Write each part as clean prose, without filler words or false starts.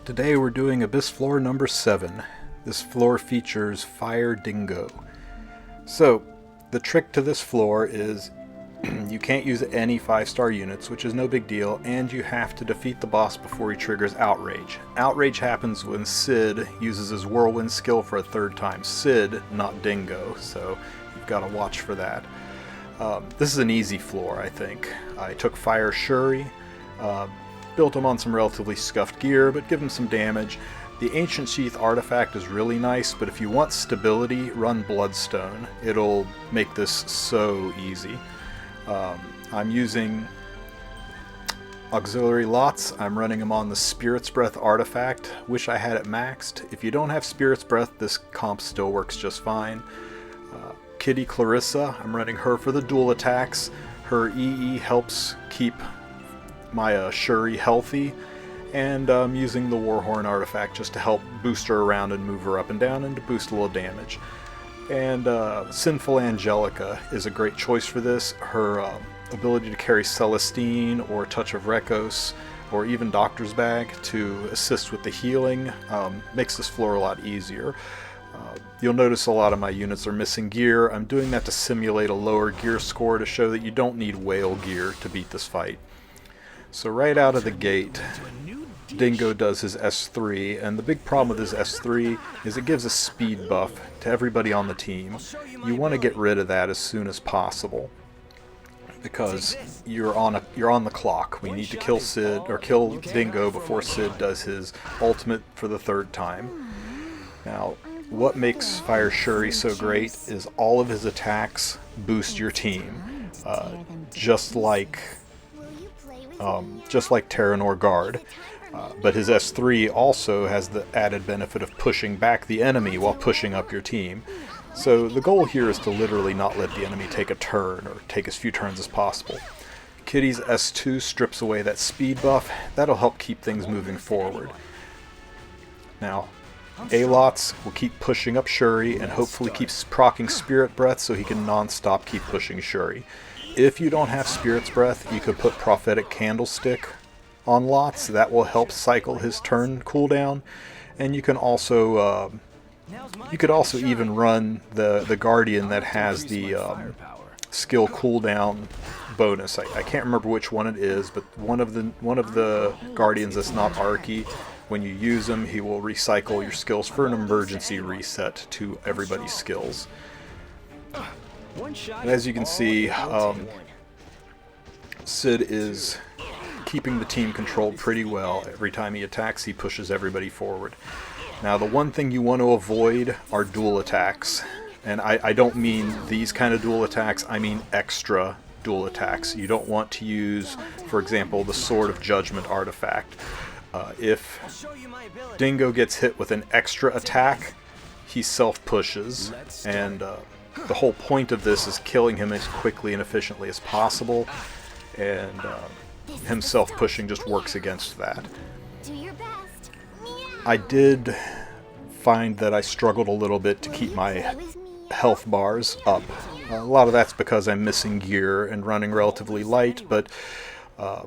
Today we're doing Abyss floor number 7. This floor features Fire Dingo. So, the trick to this floor is you can't use any 5-star units, which is no big deal, and you have to defeat the boss before he triggers Outrage. Outrage happens when Sid uses his Whirlwind skill for a third time. Sid, not Dingo, so you've got to watch for that. This is an easy floor, I think. I took Fire Shuri, built him on some relatively scuffed gear, but give him some damage. The Ancient Sheath artifact is really nice, but if you want stability, run Bloodstone. It'll make this so easy. I'm using Auxiliary Lots. I'm running them on the Spirit's Breath artifact. Wish I had it maxed. If you don't have Spirit's Breath, this comp still works just fine. Kitty Clarissa, I'm running her for the dual attacks. Her EE helps keep my Shuri healthy, and I'm using the Warhorn artifact just to help boost her around and move her up and down and to boost a little damage. And Sinful Angelica is a great choice for this. Her ability to carry Celestine or Touch of Rekos or even Doctor's Bag to assist with the healing makes this floor a lot easier. You'll notice a lot of my units are missing gear. I'm doing that to simulate a lower gear score to show that you don't need whale gear to beat this fight. So right out of the gate, Dingo does his S3, and the big problem with his S3 is it gives a speed buff to everybody on the team. You want to get rid of that as soon as possible, because you're on the clock. We need to kill Sid, or kill Dingo before Sid does his ultimate for the third time. Now, what makes Fire Shuri so great is all of his attacks boost your team, just like Terranor Guard. But his S3 also has the added benefit of pushing back the enemy while pushing up your team. So the goal here is to literally not let the enemy take a turn, or take as few turns as possible. Kitty's S2 strips away that speed buff. That'll help keep things moving forward. Now, Alots will keep pushing up Shuri and hopefully keeps proccing Spirit Breath so he can non-stop keep pushing Shuri. If you don't have Spirit's Breath, you could put Prophetic Candlestick on Lots. That will help cycle his turn cooldown. And you can also even run the Guardian that has the skill cooldown bonus. I can't remember which one it is, but one of the Guardians that's not Arky, when you use him, he will recycle your skills for an emergency reset to everybody's skills. And as you can see, Sid is keeping the team controlled pretty well. Every time he attacks, he pushes everybody forward. Now, the one thing you want to avoid are dual attacks. And I don't mean these kind of dual attacks, I mean extra dual attacks. You don't want to use, for example, the Sword of Judgment artifact. If Dingo gets hit with an extra attack, he self-pushes, and the whole point of this is killing him as quickly and efficiently as possible, and him self-pushing just works against that. I did find that I struggled a little bit to keep my health bars up. A lot of that's because I'm missing gear and running relatively light, but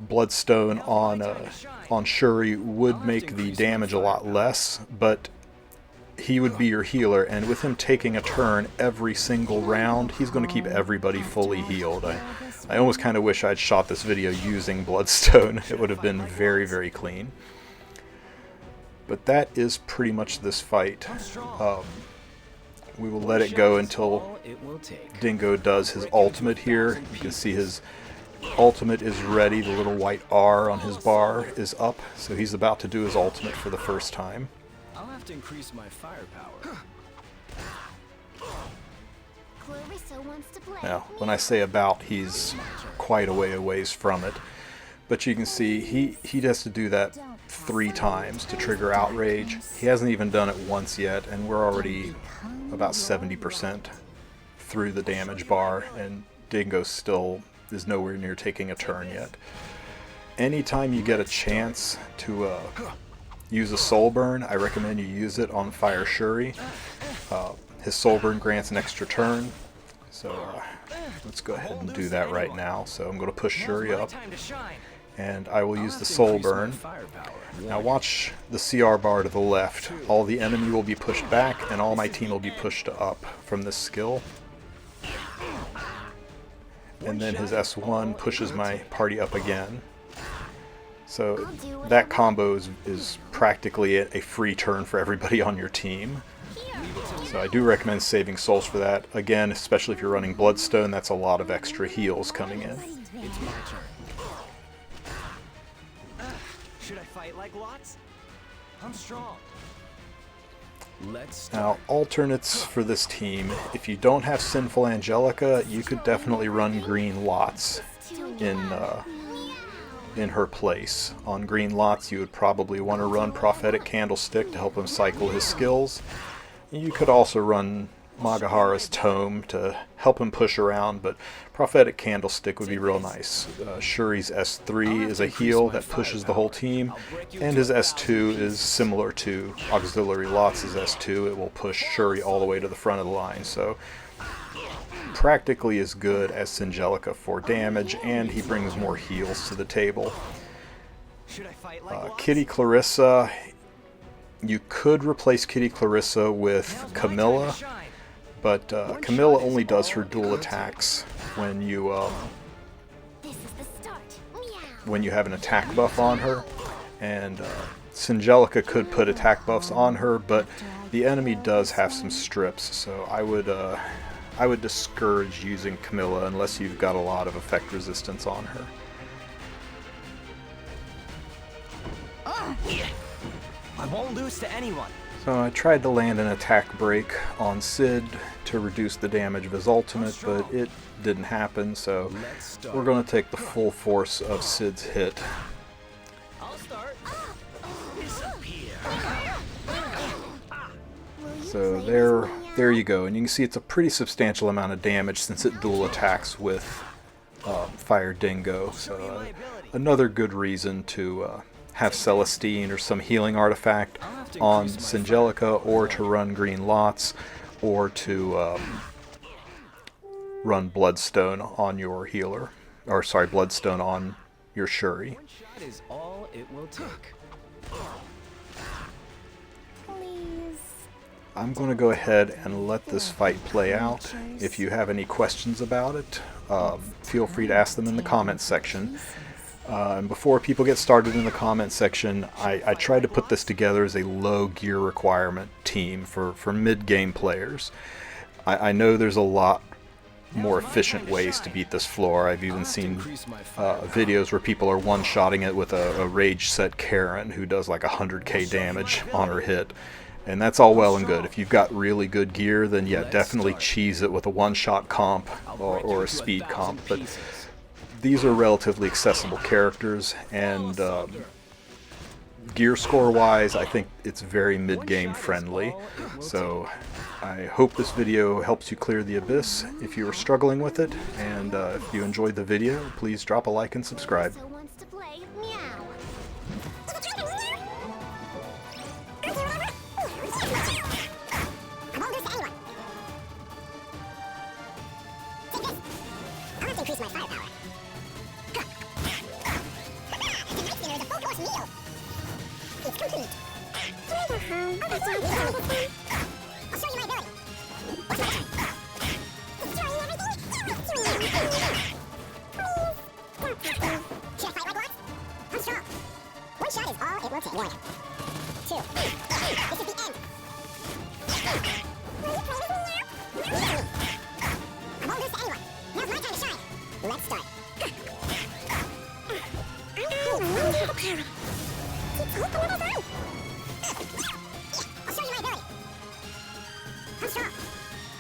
Bloodstone on Shuri would make the damage a lot less, but he would be your healer, and with him taking a turn every single round, he's going to keep everybody fully healed. I almost kind of wish I'd shot this video using Bloodstone. It would have been very, very clean. But that is pretty much this fight. We will let it go until Dingo does his ultimate here. You can see his ultimate is ready. The little white R on his bar is up, so he's about to do his ultimate for the first time. I'll have to increase my firepower. Now, when I say about, he's quite a ways from it. But you can see he has to do that 3 times to trigger Outrage. He hasn't even done it once yet, and we're already about 70% through the damage bar, and Dingo still is nowhere near taking a turn yet. Anytime you get a chance to use a Soul Burn, I recommend you use it on Fire Shuri. His Soul Burn grants an extra turn, so let's go ahead and do that right now. So I'm going to push Shuri up, and I will I'll use have the to soul increase my burn. firepower. Now watch the CR bar to the left. All the enemy will be pushed back, and all my team will be pushed up from this skill. And then his S1 pushes my party up again. So that combo is practically a free turn for everybody on your team. So I do recommend saving souls for that. Again, especially if you're running Bloodstone, that's a lot of extra heals coming in. It's my turn. Should I fight like lots? I'm strong. Let's start. Now, alternates for this team. If you don't have Sinful Angelica, you could definitely run Green Lots in her place. On Green Lots, you would probably want to run Prophetic Candlestick to help him cycle his skills. You could also run Magahara's Tome to help him push around, but Prophetic Candlestick would be real nice. Shuri's S3 is a heal that pushes the whole team, and his S2 is similar to Auxiliary Lots' S2. It will push Shuri all the way to the front of the line, so practically as good as Singelica for damage, and he brings more heals to the table. Should I fight like lots? Kitty Clarissa, you could replace Kitty Clarissa with Camilla, but Camilla only does her dual attacks when you have an attack buff on her, and Singelica could put attack buffs on her, but the enemy does have some strips, so I would discourage using Camilla unless you've got a lot of effect resistance on her. I won't lose to anyone. So I tried to land an attack break on Sid to reduce the damage of his ultimate, but it didn't happen, so we're going to take the full force of Sid's hit. I'll start. So there you go, and you can see it's a pretty substantial amount of damage since it dual attacks with Fire Dingo. So another good reason to have Celestine or some healing artifact on Singelica, or to run Green Lots, or to run Bloodstone on your healer, or sorry, Bloodstone on your Shuri. One shot is all it will take. I'm going to go ahead and let this fight play out. If you have any questions about it, feel free to ask them in the comments section. And before people get started in the comment section, I tried to put this together as a low gear requirement team for mid-game players. I know there's a lot more efficient ways to beat this floor. I've even seen videos where people are one-shotting it with a rage set Karen who does like 100k damage on her hit. And that's all well and good. If you've got really good gear, then yeah, definitely cheese it with a one-shot comp or a speed comp. But these are relatively accessible characters, and gear score-wise, I think it's very mid-game friendly. So I hope this video helps you clear the abyss if you are struggling with it. And if you enjoyed the video, please drop a like and subscribe. Increase my firepower. Tonight's dinner is a full-course meal. It's complete. I'll show you my ability. What's my turn? Destroy everything. Should I fight like what? I'm strong. One shot is all it will take. 1, 2. This is the end. Will you play with me now? I won't lose to anyone. Now's my time to shine. Let's start. I'll show you my ability. I'm strong.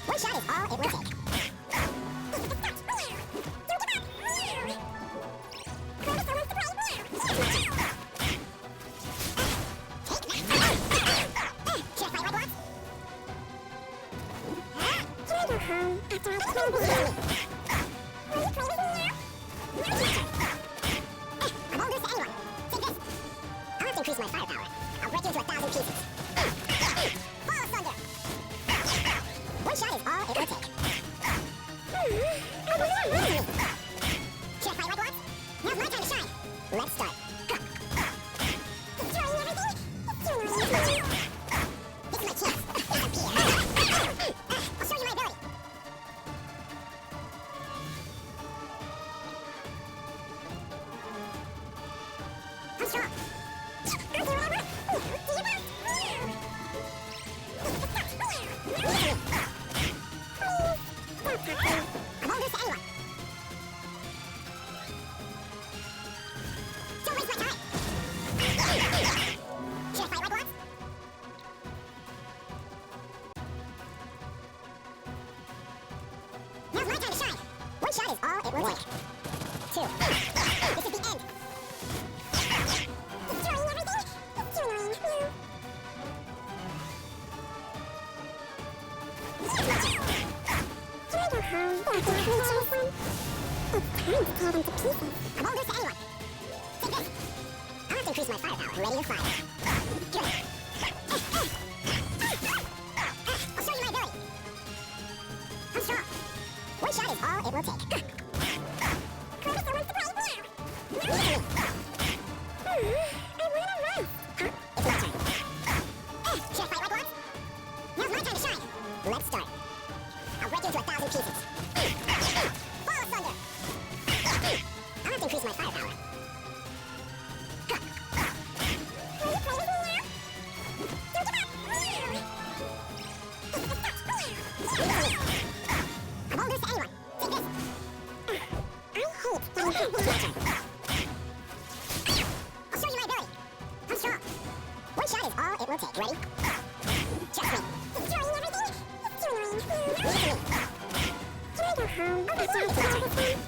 One shot is all it will take. Increase my firepower. I'll break you into 1,000 pieces. Fall asunder. One shot is all it will take. Should I fight like what? Now's my time to shine. Let's it will take. 2. This is the end. Destroying everything? It's too annoying. Can I go home? Or do I need this one? It's time to tear them to pieces. I won't lose to anyone. Take this. I'll have to increase my firepower. I'm ready to fire. I'll show you my ability. I'm strong. One shot is all it will take. Clarissa wants to play now. Now look at me. I wanna rest. Huh? It's my turn. Should I fight like once? Now's my time to shine. Let's start. I'll break you into 1,000 pieces. Fall asunder. I'll have to increase my firepower. Will you play with me now? Don't give up. I won't lose to anyone. Take this. I hate getting hit. My turn. I'll show you my ability. I'm strong. One shot is all it will take. Ready? Trust me. Destroying everything? It's too annoying. Look at me. Can I go home? I'll be sorry to tear this one.